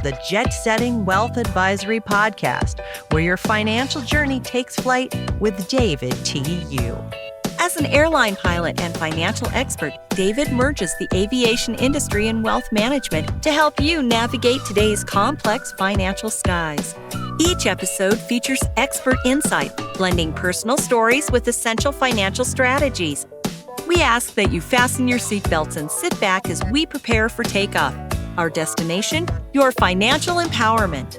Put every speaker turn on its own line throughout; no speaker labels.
the Jet Setting Wealth Advisory Podcast, where your financial journey takes flight with David T.U. As an airline pilot and financial expert, David merges the aviation industry and wealth management to help you navigate today's complex financial skies. Each episode features expert insight, blending personal stories with essential financial strategies. We ask that you fasten your seatbelts and sit back as we prepare for takeoff. Our destination, your financial empowerment.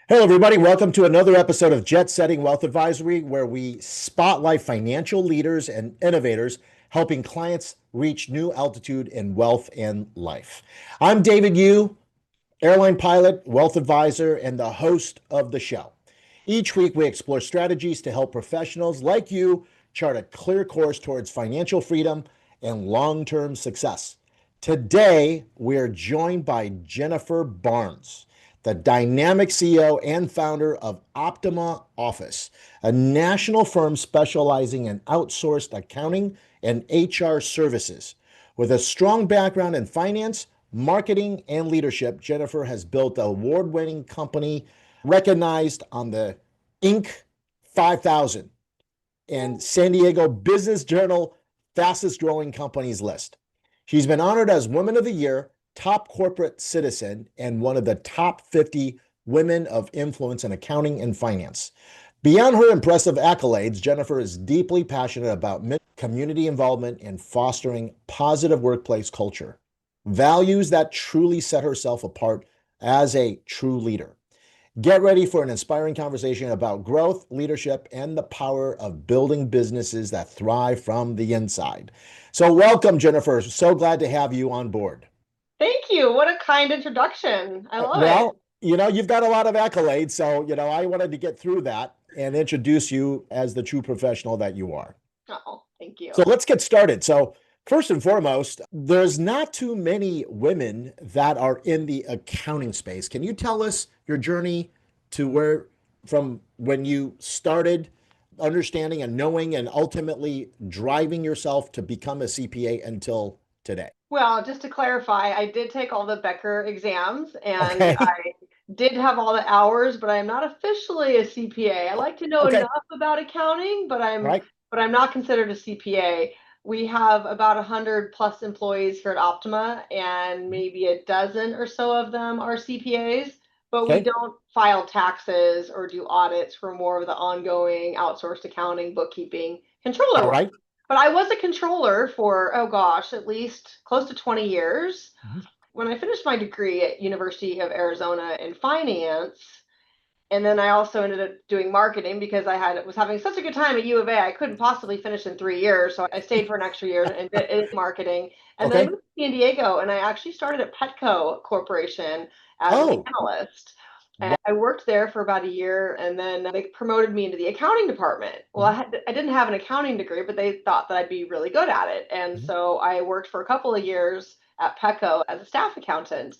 Hello, everybody. Welcome to another episode of Jet Setting Wealth Advisory, where we spotlight financial leaders and innovators helping clients reach new altitude in wealth and life. I'm David Yu, airline pilot, wealth advisor, and the host of the show. Each week, we explore strategies to help professionals like you chart a clear course towards financial freedom and long-term success. Today, we are joined by Jennifer Barnes, the dynamic CEO and founder of Optima Office, a national firm specializing in outsourced accounting and HR services. With a strong background in finance, marketing, and leadership, Jennifer has built an award-winning company recognized on the Inc. 5000 and San Diego Business Journal fastest growing companies list. She's been honored as Women of the Year, Top Corporate Citizen, and one of the top 50 women of influence in accounting and finance. Beyond her impressive accolades, Jennifer is deeply passionate about community involvement and fostering positive workplace culture, values that truly set herself apart as a true leader. Get ready for an inspiring conversation about growth, leadership, and the power of building businesses that thrive from the inside. So welcome, Jennifer. So glad to have you on board.
Thank you. What a kind introduction. I love it.
Well, you've got a lot of accolades, so, I wanted to get through that and introduce you as the true professional that you are.
Oh, thank you.
So let's get started. So first and foremost, there's not too many women that are in the accounting space. Can you tell us your journey to from when you started understanding and knowing and ultimately driving yourself to become a CPA until today?
Well, just to clarify, I did take all the Becker exams and
Okay.
I did have all the hours, but I am not officially a CPA. I like to know enough about accounting, but I'm not considered a CPA. We have about 100 plus employees here at Optima, and maybe a dozen or so of them are CPAs, but we don't file taxes or do audits for more of the ongoing outsourced accounting, bookkeeping, controller work.
Right.
But I was a controller for, at least close to 20 years.
Mm-hmm.
When I finished my degree at University of Arizona in finance, and then I also ended up doing marketing because I was having such a good time at U of A. I couldn't possibly finish in 3 years. So I stayed for an extra year and did marketing. And then I moved to San Diego, and I actually started at Petco Corporation as an analyst. And I worked there for about a year, and then they promoted me into the accounting department. Well, I didn't have an accounting degree, but they thought that I'd be really good at it. And so I worked for a couple of years at Petco as a staff accountant.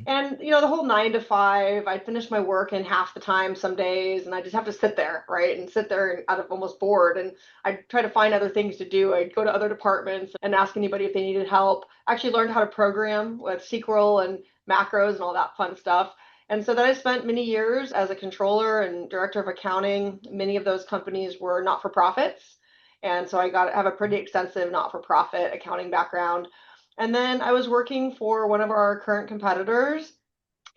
And, the whole 9 to 5, I'd finish my work in half the time some days, and I just have to sit there, right? And sit there out of almost bored. And I'd try to find other things to do. I'd go to other departments and ask anybody if they needed help. I actually learned how to program with SQL and macros and all that fun stuff. And so then I spent many years as a controller and director of accounting. Many of those companies were not-for-profits. And so I have a pretty extensive not-for-profit accounting background. And then I was working for one of our current competitors,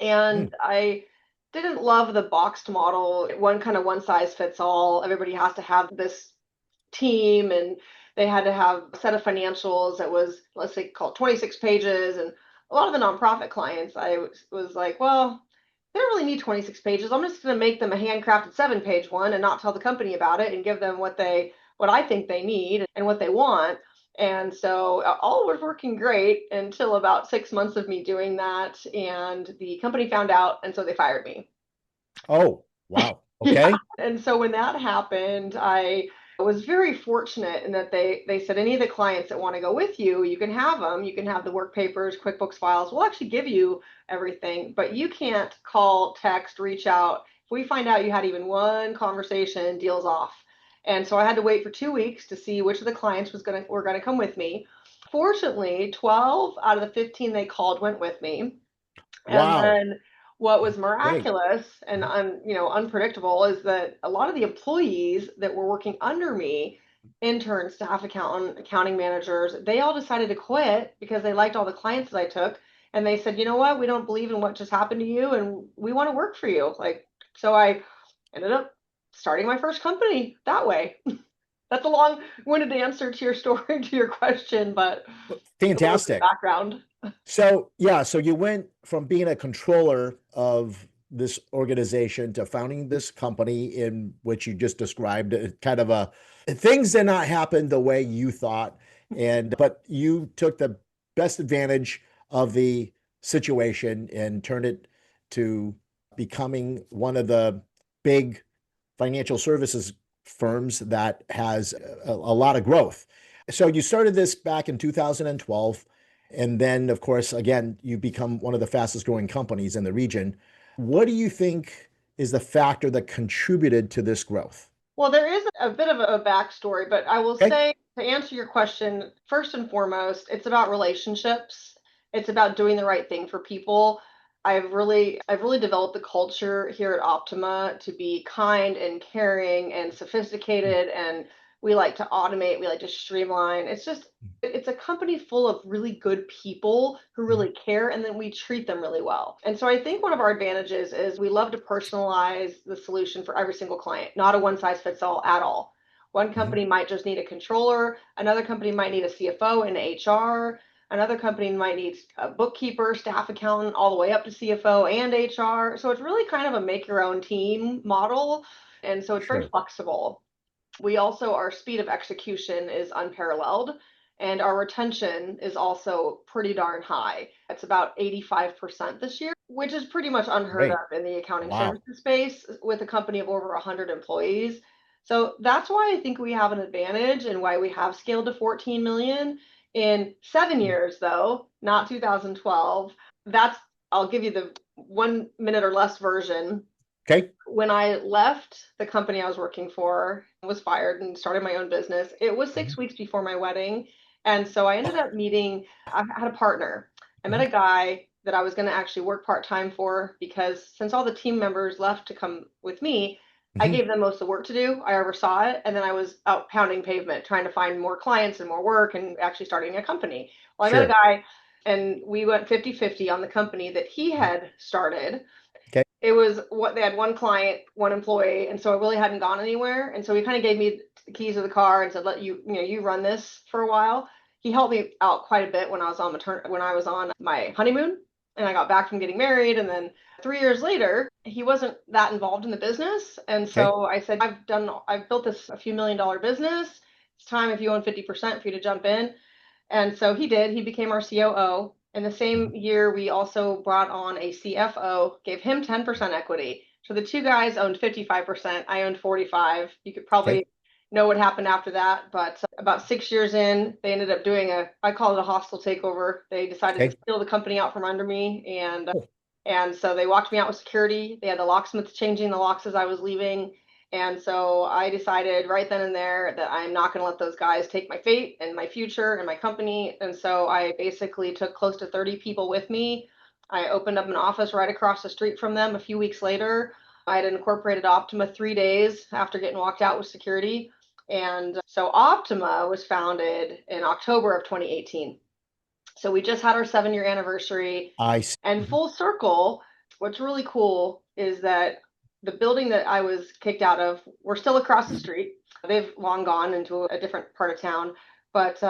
and I didn't love the boxed model, one size fits all. Everybody has to have this team, and they had to have a set of financials that was, let's say, called 26 pages. And a lot of the nonprofit clients, I was like, well, they don't really need 26 pages. I'm just going to make them a handcrafted 7-page one and not tell the company about it and give them what I think they need and what they want. And so all was working great until about 6 months of me doing that. And the company found out, and so they fired me.
Oh, wow. Okay.
Yeah. And so when that happened, I was very fortunate in that they said, any of the clients that want to go with you, you can have them. You can have the work papers, QuickBooks files. We'll actually give you everything, but you can't call, text, reach out. If we find out you had even one conversation, deal's off. And so I had to wait for 2 weeks to see which of the clients were going to come with me. Fortunately, 12 out of the 15 they called went with me. And
Wow.
then what was
Great.
miraculous and unpredictable is that a lot of the employees that were working under me, interns, staff accountant, accounting managers, they all decided to quit because they liked all the clients that I took. And they said, you know what, we don't believe in what just happened to you and we want to work for you. Like, so I ended up starting my first company that way. That's a long-winded answer to your story, to your question, but a little bit of
Fantastic.
background.
So, yeah, so you went from being a controller of this organization to founding this company in which you just described kind of a things did not happen the way you thought. But you took the best advantage of the situation and turned it to becoming one of the big financial services firms that has a lot of growth. So you started this back in 2012. And then, of course, again, you become one of the fastest growing companies in the region. What do you think is the factor that contributed to this growth?
Well, there is a bit of a backstory, but I will
Okay.
say to answer your question, first and foremost, it's about relationships. It's about doing the right thing for people. I've really developed the culture here at Optima to be kind and caring and sophisticated, and we like to automate, we like to streamline. It's a company full of really good people who really care, and then we treat them really well. And so I think one of our advantages is we love to personalize the solution for every single client, not a one size fits all at all. One
Mhm.
company might just need a controller, another company might need a CFO and HR, another company might need a bookkeeper, staff accountant, all the way up to CFO and HR. So it's really kind of a make your own team model. And so it's very
Sure.
flexible. We also, our speed of execution is unparalleled, and our retention is also pretty darn high. It's about 85% this year, which is pretty much unheard
Great.
of in the accounting
Wow.
services space with a company of over 100 employees. So that's why I think we have an advantage and why we have scaled to 14 million in 7 years, though, not 2012. That's, I'll give you the 1 minute or less version.
Okay.
When I left the company I was working for, was fired and started my own business, it was
Mhm.
6 weeks before my wedding. And so I ended up meeting, I had a partner. I met
Mhm.
a guy that I was going to actually work part-time for because since all the team members left to come with me, I
Mhm.
gave them most of the work to do. I oversaw it. And then I was out pounding pavement, trying to find more clients and more work and actually starting a company. Well, I met a
Sure.
guy and we went 50-50 on the company that he had started.
Okay.
It was what they had, one client, one employee, and so it really hadn't gone anywhere. And so he kind of gave me the keys of the car and said, "Let you run this for a while." He helped me out quite a bit when I was on when I was on my honeymoon, and I got back from getting married. And then 3 years later, he wasn't that involved in the business, and
Okay.
so I said, I've built this a few $1 million business. It's time, if you own 50%, for you to jump in." And so he did. He became our COO. In the
Mhm.
same year, we also brought on a CFO, gave him 10% equity. So the two guys owned 55%. I owned 45. You could
Okay.
probably know what happened after that. But about 6 years in, they ended up doing I call it a hostile takeover. They decided to
Okay.
steal the company out from under me.
Oh,
And so they walked me out with security. They had the locksmiths changing the locks as I was leaving. And so I decided right then and there that I'm not going to let those guys take my fate and my future and my company. And so I basically took close to 30 people with me. I opened up an office right across the street from them a few weeks later. I had incorporated Optima 3 days after getting walked out with security. And so Optima was founded in October of 2018. So we just had our 7 year anniversary.
I see.
And
Mhm.
full circle, what's really cool is that the building that I was kicked out of, we're still across the street. They've long gone into a different part of town. But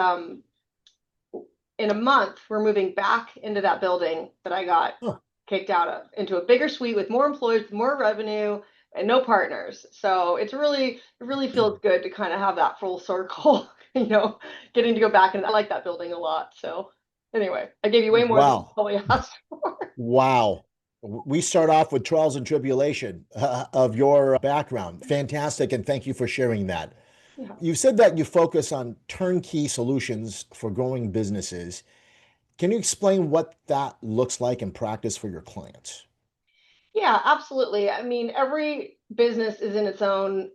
in a month, we're moving back into that building that I got
Huh.
kicked out of, into a bigger suite with more employees, more revenue, and no partners. So it really feels good to kind of have that full circle, getting to go back. And I like that building a lot. So anyway, I gave you way more than you
Wow.
probably asked for.
Wow. We start off with trials and tribulation of your background. Fantastic. And thank you for sharing that.
Yeah.
You said that you focus on turnkey solutions for growing businesses. Can you explain what that looks like in practice for your clients?
Yeah, absolutely. I mean, every business is in its own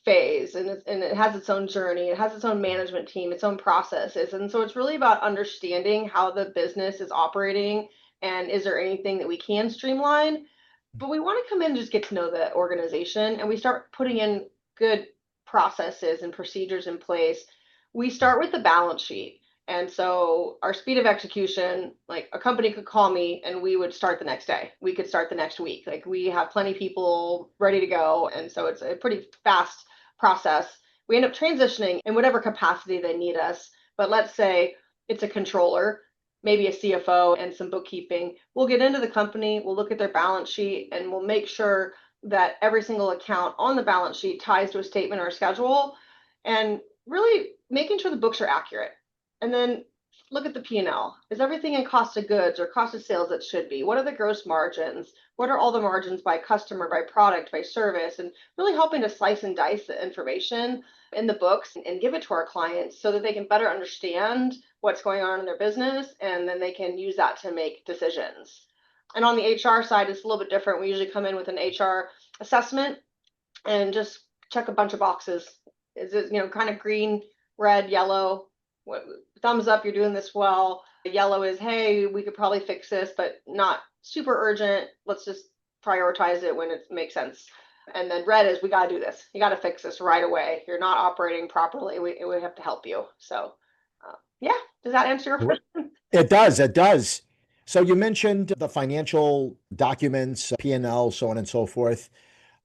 phase, and it has its own journey. It has its own management team, its own processes. And so it's really about understanding how the business is operating and is there anything that we can streamline. But we want to come in and just get to know the organization, and we start putting in good processes and procedures in place. We start with the balance sheet. And so our speed of execution, like a company could call me and we would start the next day. We could start the next week. Like we have plenty of people ready to go. And so it's a pretty fast process. We end up transitioning in whatever capacity they need us. But let's say it's a controller, maybe a CFO and some bookkeeping. We'll get into the company, we'll look at their balance sheet, and we'll make sure that every single account on the balance sheet ties to a statement or a schedule, and really making sure the books are accurate. And then look at the P&L. Is everything in cost of goods or cost of sales that should be? What are the gross margins? What are all the margins by customer, by product, by service? And really helping to slice and dice the information in the books and give it to our clients so that they can better understand what's going on in their business, and then they can use that to make decisions. And on the HR side, it's a little bit different. We usually come in with an HR assessment and just check a bunch of boxes. Is it, kind of green, red, yellow? Thumbs up, you're doing this well. Yellow is, hey, we could probably fix this, but not super urgent. Let's just prioritize it when it makes sense. And then red is, we got to do this. You got to fix this right away. You're not operating properly. We have to help you. So, yeah, does that answer your question?
It does. It does. So you mentioned the financial documents, P&L, so on and so forth.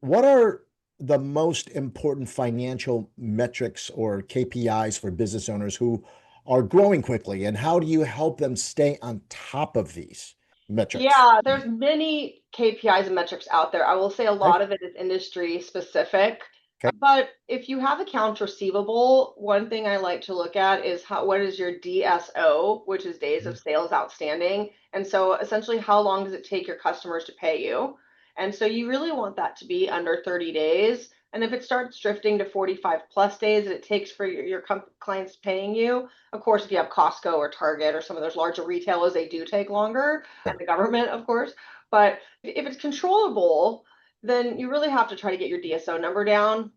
What are the most important financial metrics or KPIs for business owners who are growing quickly, and how do you help them stay on top of these metrics?
Yeah, there's many KPIs and metrics out there. I will say a lot of it is industry specific.
Okay.
But if you have accounts receivable, one thing I like to look at is what is your DSO, which is days of sales outstanding. And so essentially, how long does it take your customers to pay you? And so you really want that to be under 30 days. And if it starts drifting to 45 plus days that it takes for your clients paying you, of course, if you have Costco or Target or some of those larger retailers, they do take longer, and the government, of course. But if it's controllable, then you really have to try to get your DSO number down.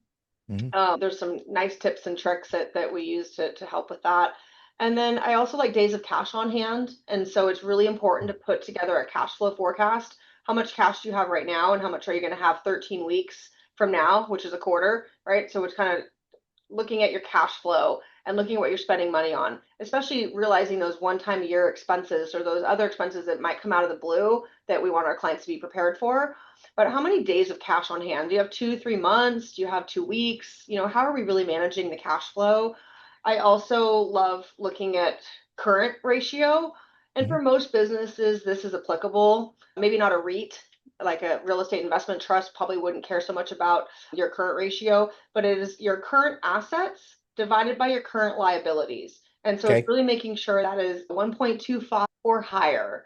There's some nice tips and tricks that we use to help with that. And then I also like days of cash on hand. And so it's really important to put together a cash flow forecast. How much cash do you have right now, and how much are you going to have 13 weeks from now, which is a quarter, right? So it's kind of looking at your cash flow and looking at what you're spending money on, especially realizing those one-time a year expenses or those other expenses that might come out of the blue that we want our clients to be prepared for. But how many days of cash on hand? Do you have 2, 3 months? Do you have 2 weeks? How are we really managing the cash flow? I also love looking at current ratio. And for most businesses, this is applicable. Maybe not a REIT, like a real estate investment trust, probably wouldn't care so much about your current ratio, but it is your current assets divided by your current liabilities. And so it's really making sure that is 1.25 or higher.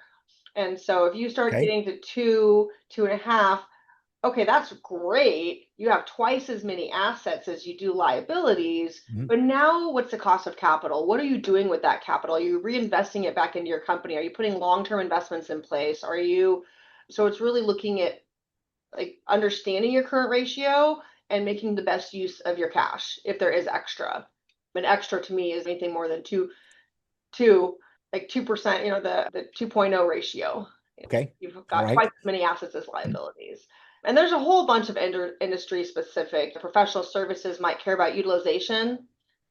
And so if you start getting to 2, 2.5, okay, that's great. You have twice as many assets as you do liabilities, but now what's the cost of capital? What are you doing with that capital? Are you reinvesting it back into your company? Are you putting long-term investments in place? So it's really looking at like understanding your current ratio and making the best use of your cash if there is extra. And extra to me is anything more than 2%, the 2.0 ratio.
Okay.
You've got twice as many assets as liabilities. And there's a whole bunch of industry specific. Professional services might care about utilization.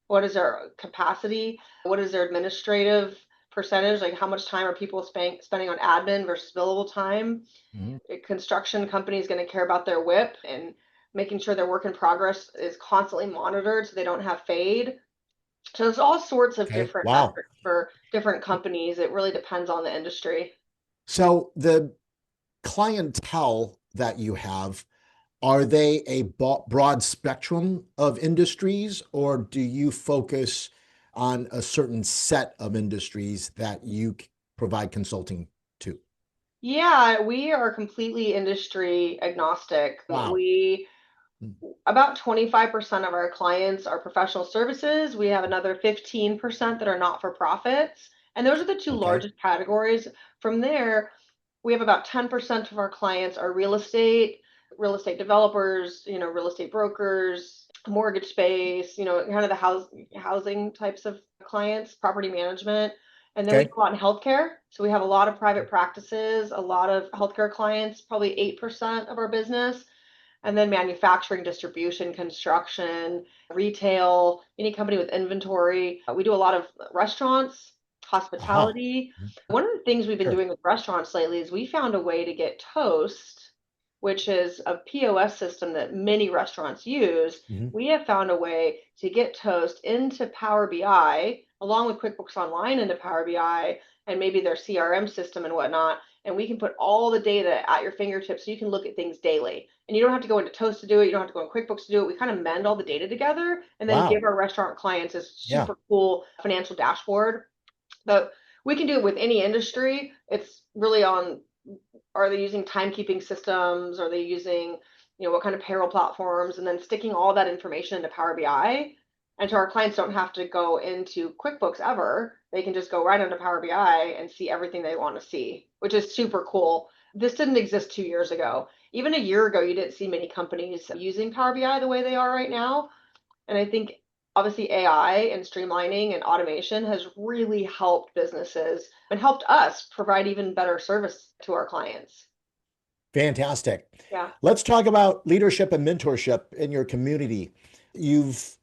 What is their capacity? What is their administrative percentage? Like how much time are people spending on admin versus billable time? A construction company is going to care about their WIP and making sure their work in progress is constantly monitored so they don't have fade. So there's all sorts of different metrics for different companies. It really depends on the industry.
So the clientele that you have, are they a broad spectrum of industries, or do you focus on a certain set of industries that you provide consulting to?
Yeah, we are completely industry agnostic.
Wow.
About 25% of our clients are professional services. We have another 15% that are not-for-profits. And those are the two largest categories. From there, we have about 10% of our clients are real estate developers, real estate brokers, mortgage space, kind of the housing types of clients, property management. And then we do
Okay.
a lot in healthcare. So we have a lot of private practices, a lot of healthcare clients, probably 8% of our business. And then manufacturing, distribution, construction, retail, any company with inventory. We do a lot of restaurants,
Aha.
hospitality.
Mhm.
One of the things we've been
Sure.
doing with restaurants lately is we found a way to get Toast, which is a POS system that many restaurants use.
Mhm.
We have found a way to get Toast into Power BI, along with QuickBooks Online into Power BI, and maybe their CRM system and whatnot. And we can put all the data at your fingertips so you can look at things daily. And you don't have to go into Toast to do it. You don't have to go in QuickBooks to do it. We kind of mend all the data together and then give
Wow.
our restaurant clients this
Yeah.
super cool financial dashboard. But we can do it with any industry. It's really on, are they using timekeeping systems? Are they using, what kind of payroll platforms? And then sticking all that information into Power BI. And so our clients don't have to go into QuickBooks ever. They can just go right into Power BI and see everything they want to see, which is super cool. This didn't exist 2 years ago. Even a year ago, you didn't see many companies using Power BI the way they are right now. And I think obviously AI and streamlining and automation has really helped businesses and helped us provide even better service to our clients.
Fantastic.
Yeah.
Let's talk about leadership and mentorship in your community. You've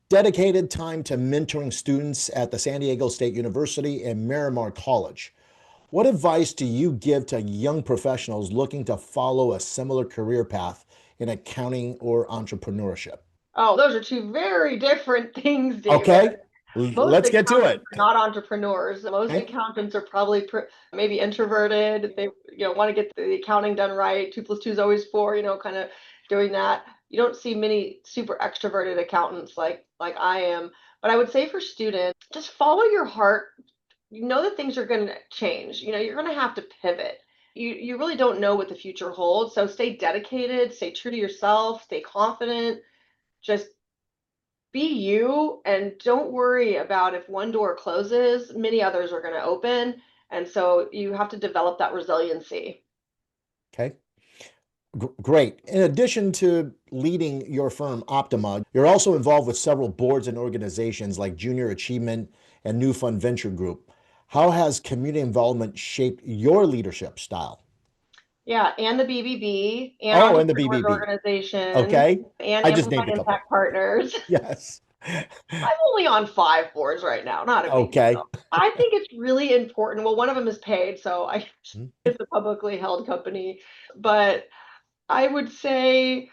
dedicated time to mentoring students at the San Diego State University and Miramar College. What advice do you give to young professionals looking to follow a similar career path in accounting or entrepreneurship?
Oh, those are two very different things, David.
Okay,
Most
let's get to
accountants
it.
are not entrepreneurs. Most
Okay.
accountants are probably maybe introverted. They, want to get the accounting done right. 2 + 2 is always 4. Kind of doing that. You don't see many super extroverted accountants like I am. But I would say for students, just follow your heart. You know that things are going to change. You're going to have to pivot. You really don't know what the future holds. So stay dedicated, stay true to yourself, stay confident. Just be you and don't worry about if one door closes, many others are going to open. And so you have to develop that resiliency.
Okay. Great. In addition to leading your firm, Optima, you're also involved with several boards and organizations like Junior Achievement and New Fund Venture Group. How has community involvement shaped your leadership style?
Yeah, and the BBB and
Oh, and the
entrepreneurs
BBB.
organizations
Okay.
and
I just
Amplify
named a couple.
Impact Partners.
Yes.
I'm only on 5 boards right now, not a big
Okay.
deal. I think it's really important. Well, one of them is paid, so I it's a publicly held company, but I would say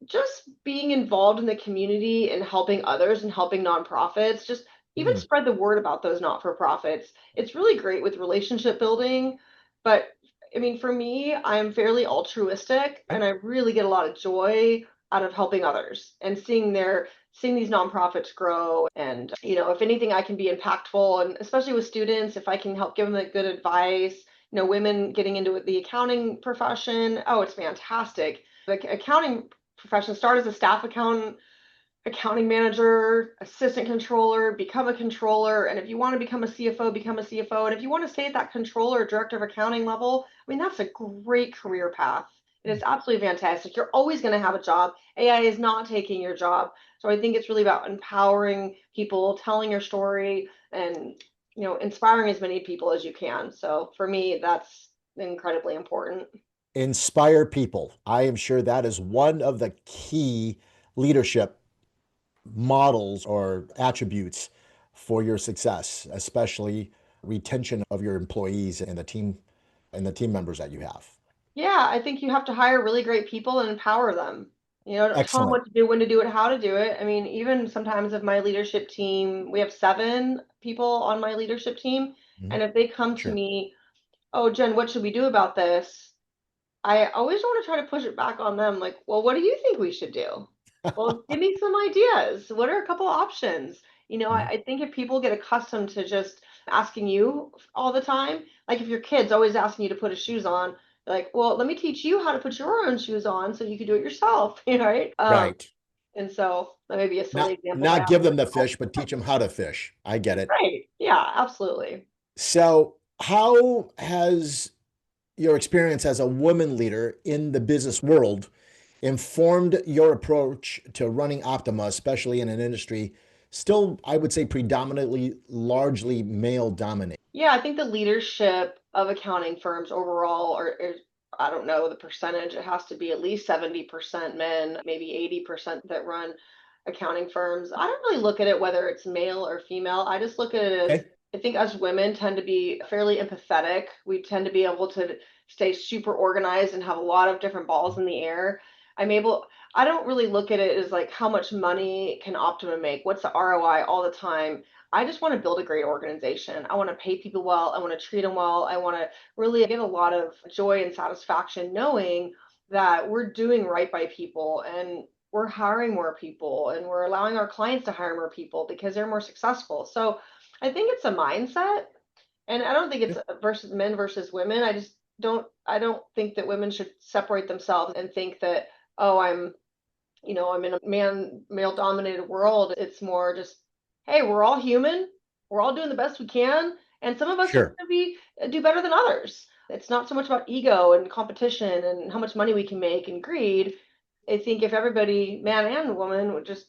just being involved in the community and helping others and helping nonprofits, just even
Mm,
spread the word about those not-for-profits. It's really great with relationship building, but I mean, for me, I'm fairly altruistic
okay.
and I really get a lot of joy out of helping others and seeing these nonprofits grow. And if anything, I can be impactful, and especially with students, if I can help give them the good advice. Women getting into the accounting profession, oh, it's fantastic. The accounting profession, start as a staff accountant, accounting manager, assistant controller, become a controller. And if you want to become a CFO, become a CFO. And if you want to stay at that controller or director of accounting level, I mean, that's a great career path. And it's absolutely fantastic. You're always going to have a job. AI is not taking your job. So I think it's really about empowering people, telling your story, and inspiring as many people as you can. So for me, that's incredibly important.
Inspire people. I am sure that is one of the key leadership models or attributes for your success, especially retention of your employees and the team members that you have.
Yeah, I think you have to hire really great people and empower them. Tell them
Excellent.
what to do, when to do it, how to do it. I mean, even sometimes of my leadership team, we have 7 people on my leadership team.
Mhm.
And if they come to
Sure.
me, oh, Jen, what should we do about this? I always want to try to push it back on them. Like, well, what do you think we should do? Well, give me some ideas. What are a couple options?
Mhm.
I think if people get accustomed to just asking you all the time, like if your kid's always asking you to put his shoes on, like, well, let me teach you how to put your own shoes on so you can do it yourself, right?
Right.
And so that may be a silly example, but I
Not give them the
have
fish, but teach them how to fish. I get it.
right. Yeah, absolutely.
So, how has your experience as a woman leader in the business world informed your approach to running Optima, especially in an industry still, I would say, predominantly largely male dominated?
Yeah, I think the leadership of accounting firms overall is, I don't know the percentage, it has to be at least 70% men, maybe 80% that run accounting firms. I don't really look at it whether it's male or female. I just look at it as,
Okay.
I think us women tend to be fairly empathetic. We tend to be able to stay super organized and have a lot of different balls in the air. I'm able, I don't really look at it as like how much money can Optima make? What's the ROI all the time? I just want to build a great organization. I want to pay people well. I want to treat them well. I want to really get a lot of joy and satisfaction knowing that we're doing right by people and we're hiring more people and we're allowing our clients to hire more people because they're more successful. So I think it's a mindset. And I don't think it's versus men versus women. I don't think that women should separate themselves and think that, oh, I'm in a male dominated world. It's more just, hey, we're all human. We're all doing the best we can. And some of us are
Sure.
going to be do better than others. It's not so much about ego and competition and how much money we can make and greed. I think if everybody, man and woman, would just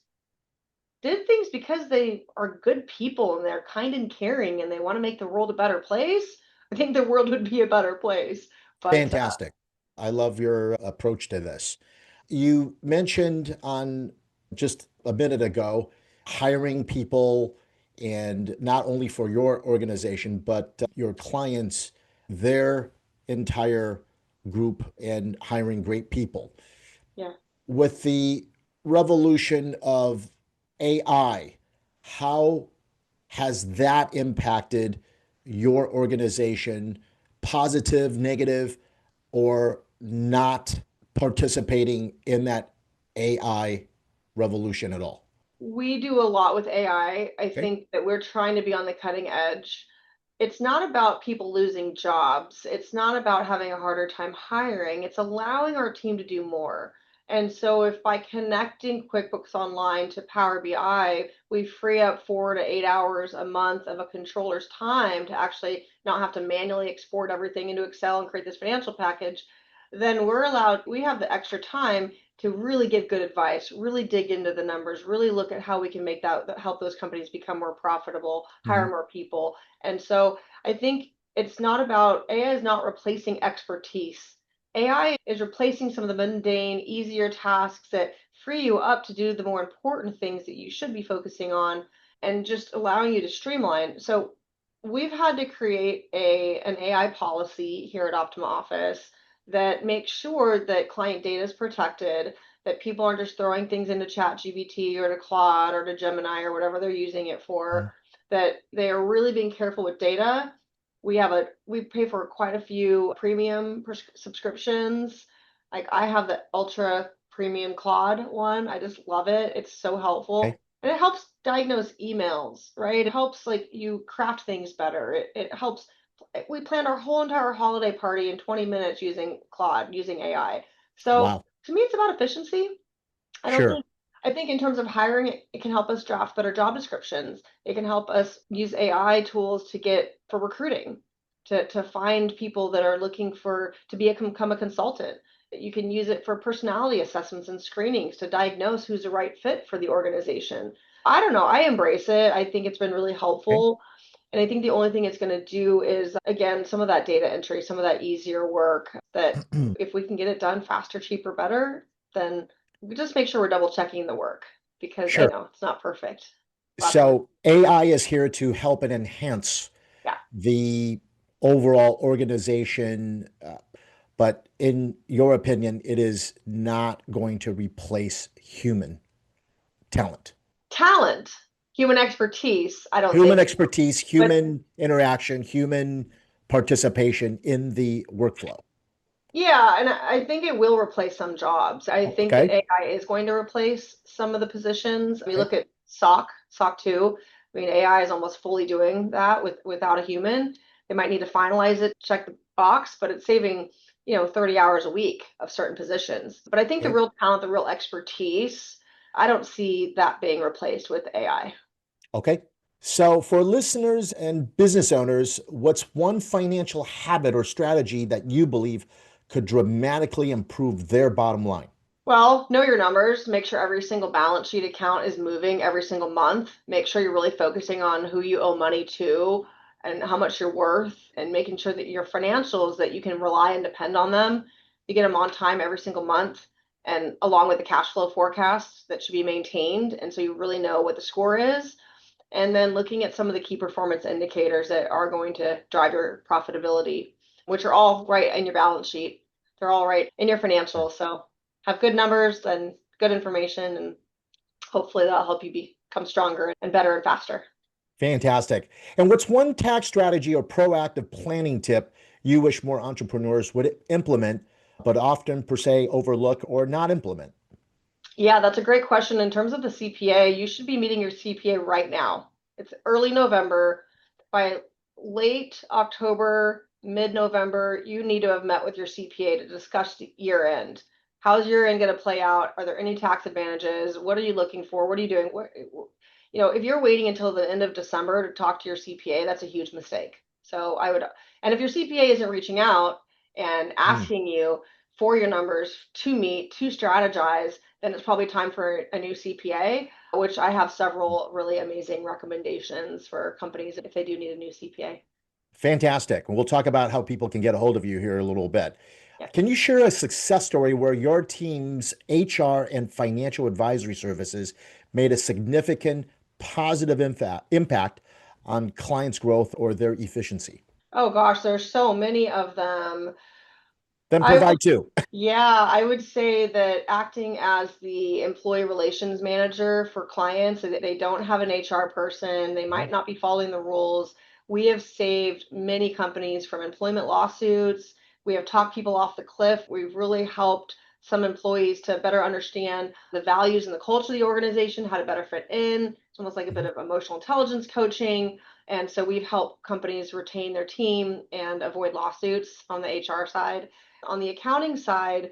did things because they are good people and they're kind and caring and they want to make the world a better place, I think the world would be a better place. But
Fantastic. I love your approach to this. You mentioned on just a minute ago hiring people, and not only for your organization, but your clients, their entire group, and hiring great people.
yeah.
With the revolution of AI, how has that impacted your organization, positive, negative, or not participating in that AI revolution at all?
We do a lot with AI. I
Okay.
think that we're trying to be on the cutting edge. It's not about people losing jobs. It's not about having a harder time hiring. It's allowing our team to do more. And so if by connecting QuickBooks Online to Power BI, we free up 4 to 8 hours a month of a controller's time to actually not have to manually export everything into Excel and create this financial package, then we have the extra time to really give good advice, really dig into the numbers, really look at how we can make that help those companies become more profitable, hire
Mhm.
more people. And so I think it's not about AI is not replacing expertise. AI is replacing some of the mundane, easier tasks that free you up to do the more important things that you should be focusing on and just allowing you to streamline. So we've had to create an AI policy here at Optima Office that makes sure that client data is protected, that people aren't just throwing things into ChatGPT or to Claude or to Gemini or whatever they're using it for, that they are really being careful with data. We pay for quite a few premium subscriptions. Like I have the ultra premium Claude one. I just love it. It's so helpful.
Okay.
And it helps diagnose emails, right? It helps like you craft things better. It helps we planned our whole entire holiday party in 20 minutes using Claude, using AI. So
Wow.
to me, it's about efficiency. I don't
Sure.
think, I think in terms of hiring, it can help us draft better job descriptions. It can help us use AI tools to get for recruiting, to find people that are looking for to become a consultant. You can use it for personality assessments and screenings to diagnose who's the right fit for the organization. I don't know. I embrace it. I think it's been really
Okay.
helpful. And I think the only thing it's going to do is, again, some of that data entry, some of that easier work that if we can get it done faster, cheaper, better, then we just make sure we're double checking the work because I
Sure.
know it's not perfect. Lots of,
So AI is here to help and enhance
yeah.
the overall organization, but in your opinion, it is not going to replace human talent,
Talent, human expertise, I don't
human
think,
expertise,
but
human interaction, human participation in the workflow.
yeah, and I think it will replace some jobs. I think that
Okay.
AI is going to replace some of the positions. I mean,
Okay.
look at SOC 2. I mean, AI is almost fully doing that without a human. They might need to finalize it, check the box, but it's saving, 30 hours a week of certain positions. But I think the
Okay.
real talent, the real expertise, I don't see that being replaced with AI.
Okay. So, for listeners and business owners, what's one financial habit or strategy that you believe could dramatically improve their bottom line?
Well, know your numbers. Make sure every single balance sheet account is moving every single month. Make sure you're really focusing on who you owe money to and how much you're worth, and making sure that your financials, that you can rely and depend on them. You get them on time every single month, and along with the cash flow forecasts that should be maintained. And so you really know what the score is. And then looking at some of the key performance indicators that are going to drive your profitability, which are all right in your balance sheet. They're all right in your financials. So have good numbers and good information, and hopefully that'll help you become stronger and better and faster.
Fantastic. And what's one tax strategy or proactive planning tip you wish more entrepreneurs would implement, but often per se overlook or not implement?
Yeah, that's a great question. In terms of the CPA, you should be meeting your CPA right now. It's early November. By late October, mid-November, you need to have met with your CPA to discuss the year end. How's year end going to play out? Are there any tax advantages? What are you looking for? What are you doing? If you're waiting until the end of December to talk to your CPA, that's a huge mistake. So and if your CPA isn't reaching out and
Mm.
asking you for your numbers to meet, to strategize, then it's probably time for a new CPA, which I have several really amazing recommendations for companies if they do need a new CPA.
Fantastic. We'll talk about how people can get a hold of you here a little bit.
Yeah.
Can you share a success story where your team's HR and financial advisory services made a significant positive impact on clients' growth or their efficiency?
Oh gosh, there's so many of them.
Then
I
provide two.
Yeah, I would say that acting as the employee relations manager for clients, so that they don't have an HR person, they might not be following the rules. We have saved many companies from employment lawsuits. We have talked people off the cliff. We've really helped some employees to better understand the values and the culture of the organization, how to better fit in. It's almost like a bit of emotional intelligence coaching. And so we've helped companies retain their team and avoid lawsuits on the HR side. On the accounting side,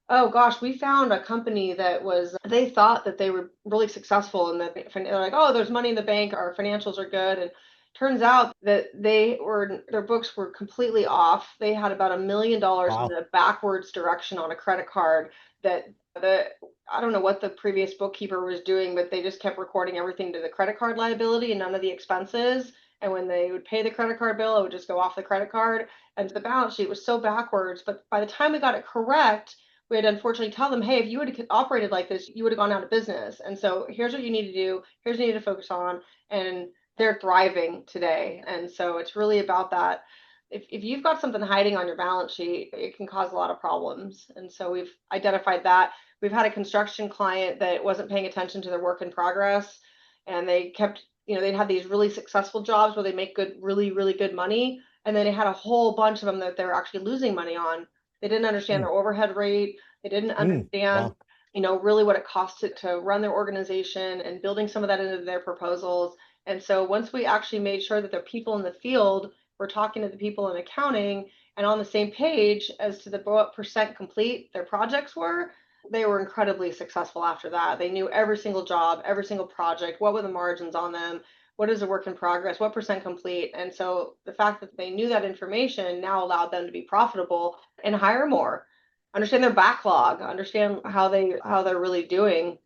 oh gosh, we found a company they thought that they were really successful, and that they're like, oh, there's money in the bank, our financials are good. And turns out that their books were completely off. They had about $1 million in
Wow.
a backwards direction on a credit card that the I don't know what the previous bookkeeper was doing, but they just kept recording everything to the credit card liability and none of the expenses. And when they would pay the credit card bill, it would just go off the credit card. And the balance sheet was so backwards. But by the time we got it correct, we had to unfortunately tell them, hey, if you would have operated like this, you would have gone out of business. And so here's what you need to do. Here's what you need to focus on. And they're thriving today. And so it's really about that. If you've got something hiding on your balance sheet, it can cause a lot of problems. And so we've identified that. We've had a construction client that wasn't paying attention to their work in progress. And they kept, they'd had these really successful jobs where they make good, really, really good money. And then they had a whole bunch of them that they were actually losing money on. They didn't understand
Mm.
their overhead rate. They didn't
Mm.
understand,
Wow.
really what it cost to run their organization, and building some of that into their proposals. And so once we actually made sure that the people in the field were talking to the people in accounting and on the same page as to what percent complete their projects were, they were incredibly successful after that. They knew every single job, every single project, what were the margins on them, what is a work in progress, what percent complete. And so the fact that they knew that information now allowed them to be profitable and hire more, understand their backlog, understand how they're really doing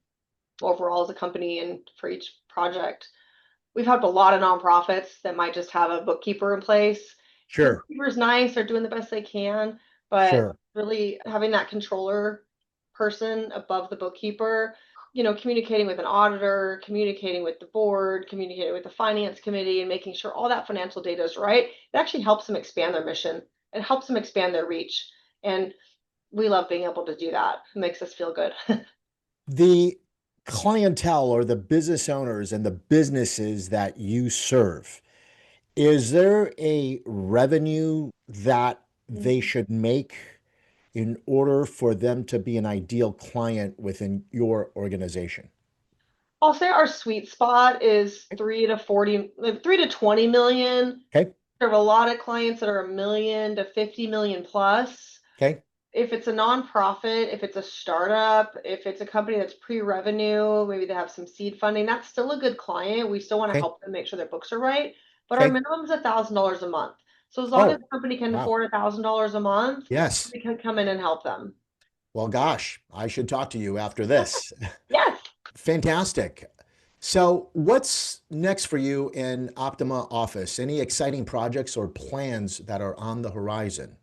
overall as a company and for each project. We've helped a lot of nonprofits that might just have a bookkeeper in place.
Sure.
Bookkeeper's nice, they're doing the best they can, but
Sure.
really having that controller person above the bookkeeper, communicating with an auditor, communicating with the board, communicating with the finance committee, and making sure all that financial data is right, it actually helps them expand their mission. It helps them expand their reach. And we love being able to do that. It makes us feel good.
The clientele or the business owners and the businesses that you serve, is there a revenue that they should make in order for them to be an ideal client within your organization?
I'll say our sweet spot is 3 to 20 million.
Okay.
There are a lot of clients that are 1 million to 50 million plus.
Okay.
If it's a nonprofit, if it's a startup, if it's a company that's pre-revenue, maybe they have some seed funding, that's still a good client. We still want to
Okay.
help them make sure their books are right. But our
Okay.
minimum is $1,000 a month. So as long as
Oh,
the company can
wow.
afford $1,000 a month,
Yes.
we can come in and help them.
Well, gosh, I should talk to you after this.
Yes.
Fantastic. So, what's next for you in Optima Office? Any exciting projects or plans that are on the horizon?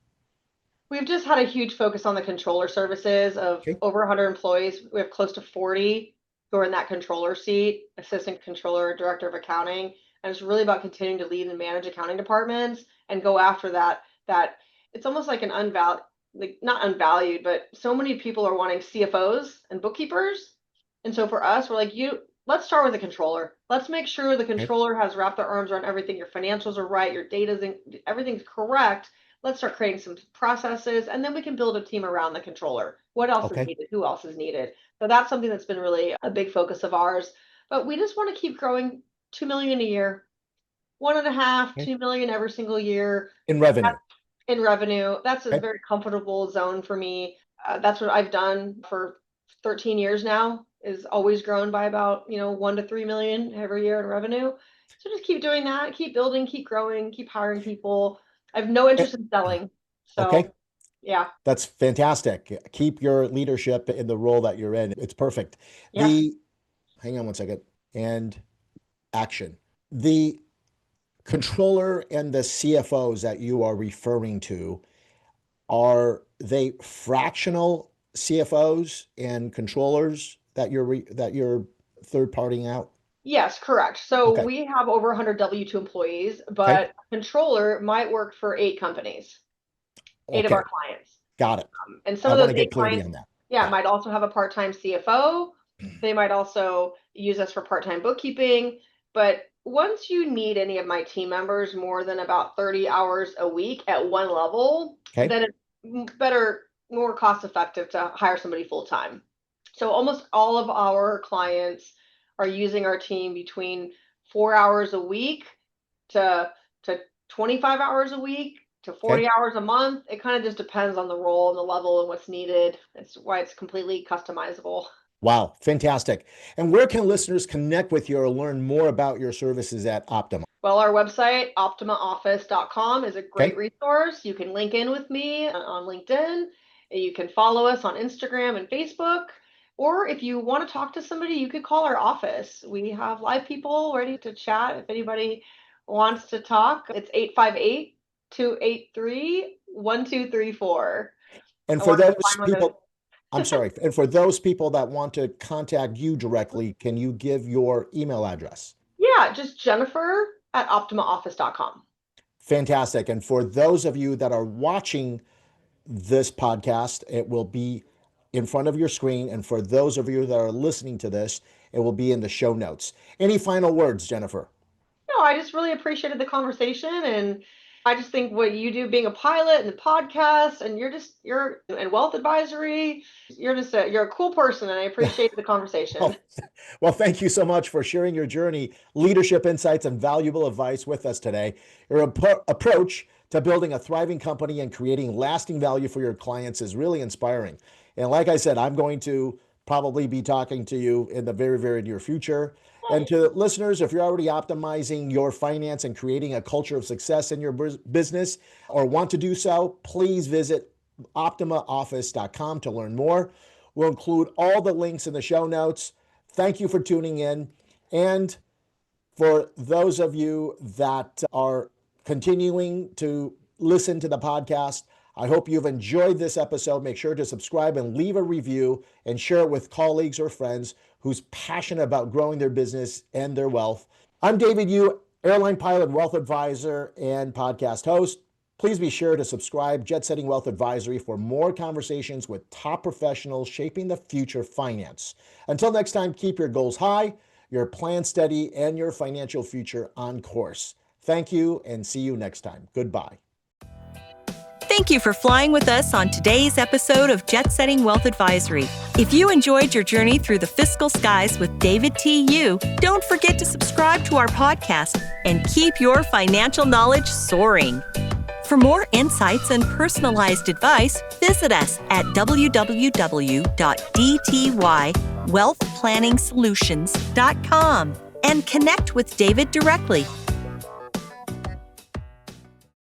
We've just had a huge focus on the controller services of
Okay.
over 100 employees. We have close to 40 who are in that controller seat, assistant controller, director of accounting. And it's really about continuing to lead and manage accounting departments and go after that it's almost like an unvalued, like not unvalued, but so many people are wanting CFOs and bookkeepers. And so for us, we're like, let's start with the controller. Let's make sure the
Okay.
controller has wrapped their arms around everything. Your financials are right, your data's everything's correct. Let's start creating some processes, and then we can build a team around the controller. What else is
Okay.
needed? Who else is needed? So that's something that's been really a big focus of ours. But we just want to keep growing 2 million a year, one and a half,
Okay.
2 million every single year
In revenue.
in revenue. That's a
Okay.
very comfortable zone for me. That's what I've done for 13 years now, is always grown by about, 1 to 3 million every year in revenue. So just keep doing that, keep building, keep growing, keep hiring people. I have no
Eh,
interest in selling.
Okay.
So yeah,
That's fantastic. Keep your leadership in the role that you're in. It's perfect.
yes.
Hang on one second, and action. The controller and the CFOs that you are referring to, are they fractional CFOs and controllers that you're third partying out?
Yes, correct. So
Okay.
we have over 100 W-2 employees,
Okay.
but controller might work for 8 companies, 8 of our
Okay.
clients.
Got it.
And some
I
of
want
those
to get
eight
clarity
clients,
on that.
yeah,
Yeah.
might also have a part-time CFO. They might also use us for part-time bookkeeping. But once you need any of my team members more than about 30 hours a week at one level,
Okay.
then it's better, more cost effective to hire somebody full-time. So almost all of our clients are using our team between 4 hours a week to 25 hours a week to 40
Okay.
hours a month. It kind of just depends on the role and the level and what's needed. That's why it's completely customizable.
Wow. Fantastic. And where can listeners connect with you or learn more about your services at Optima?
Well, our website, optimaoffice.com, is a great
Okay.
resource. You can link in with me on LinkedIn. You can follow us on Instagram and Facebook. Or if you want to talk to somebody, you could call our office. We have live people ready to chat. If anybody wants to talk, it's 858-283-1234.
And
I
for
want to
those
find one of
people, I'm sorry, and for those people that want to contact you directly, can you give your email address?
Yeah, just Jennifer@optimaoffice.com.
Fantastic. And for those of you that are watching this podcast, it will be in front of your screen. And for those of you that are listening to this, it will be in the show notes. Any final words, Jennifer?
No, I just really appreciated the conversation, and I just think what you do, being a pilot and the podcast, and you're and wealth advisory, you're a cool person, and I appreciate the
Oh,
conversation.
well, thank you so much for sharing your journey, leadership insights, and valuable advice with us today. Your approach to building a thriving company and creating lasting value for your clients is really inspiring. And like I said, I'm going to probably be talking to you in the very, very near future. And to listeners, if you're already optimizing your finance and creating a culture of success in your business or want to do so, please visit optimaoffice.com to learn more. We'll include all the links in the show notes. Thank you for tuning in. And for those of you that are continuing to listen to the podcast, I hope you've enjoyed this episode. Make sure to subscribe and leave a review and share it with colleagues or friends who's passionate about growing their business and their wealth. I'm David Yu, airline pilot, wealth advisor, and podcast host. Please be sure to subscribe Jet Setting Wealth Advisory for more conversations with top professionals shaping the future finance. Until next time, keep your goals high, your plan steady, and your financial future on course. Thank you and see you next time. Goodbye.
Thank you for flying with us on today's episode of Jet Setting Wealth Advisory. If you enjoyed your journey through the fiscal skies with David T. Yu, don't forget to subscribe to our podcast and keep your financial knowledge soaring. For more insights and personalized advice, visit us at www.dtywealthplanningsolutions.com and connect with David directly